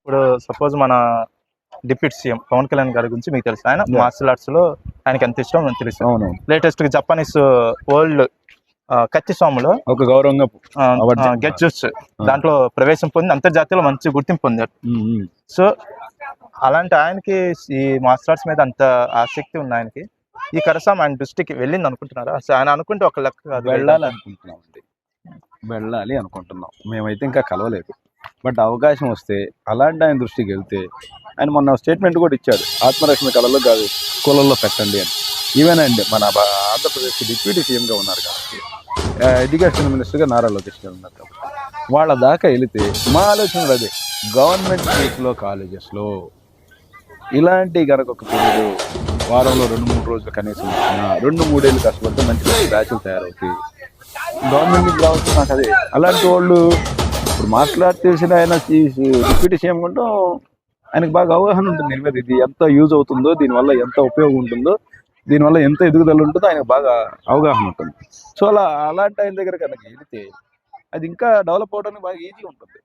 ఇప్పుడు సపోజ్ మన deputy CM Pawan Kalyan గారి గురించి మీకు తెలుసు. ఆయన మార్షల్ ఆర్ట్స్ లో ఆయనకి ఎంత ఇష్టం మనకు తెలుసు. లేటెస్ట్ గా జపానీస్ వరల్డ్ కత్తి స్వాములో ఒక గౌరవంగా గెట్ జూట్స్ దాంట్లో ప్రవేశం పొంది అంతర్జాతీయంలో మంచి గుర్తింపు పొందారు. సో అలాంటి ఆయనకి ఈ మార్షల్ ఆర్ట్స్ మీద అంత ఆసక్తి ఉంది ఆయనకి. ఈ కరసాం ఆయన దృష్టికి వెళ్ళింది అనుకుంటున్నారా? ఆయన అనుకుంటే ఒక లెక్క వెళ్ళాలి అనుకుంటున్నాం. మేమైతే ఇంకా కలవలేదు. బట్ అవకాశం వస్తే అలాంటి ఆయన దృష్టికి వెళ్తే, ఆయన మొన్న స్టేట్మెంట్ కూడా ఇచ్చాడు, ఆత్మరక్షణ కళలో కాదు స్కూళ్ళల్లో పెట్టండి అని. ఈవెన్ అండి మన ఆంధ్రప్రదేశ్ డిప్యూటీ సీఎంగా ఉన్నారు కాబట్టి, ఎడ్యుకేషన్ మినిస్టర్గా నారా లోకేష్ గారు ఉన్నారు కాబట్టి, వాళ్ళ దాకా వెళితే మా ఆలోచనలు అదే. గవర్నమెంట్ స్కూల్స్లో కాలేజెస్లో ఇలాంటి కనుక ఒక పీరియడ్ వారంలో 2-3 రోజులు కనీసం 2-3 ఏళ్ళు కష్టపడితే మంచి మంచి బ్యాచ్లు తయారవుతాయి. గవర్నమెంట్కి రావచ్చు నాకు అదే. అలాంటి వాళ్ళు ఇప్పుడు మాట్లాడితేసిన ఆయన డిప్యూటీ సీఎం ఉండడం ఆయనకు బాగా అవగాహన ఉంటుంది దీని మీద. ఇది ఎంత యూజ్ అవుతుందో, దీనివల్ల ఎంత ఉపయోగం ఉంటుందో, దీనివల్ల ఎంత ఎదుగుదల ఉంటుందో ఆయనకు బాగా అవగాహన ఉంటుంది. సో అలాంటి ఆయన దగ్గర కనుక వెళితే అది ఇంకా డెవలప్ అవడానికి బాగా ఈజీ ఉంటుంది.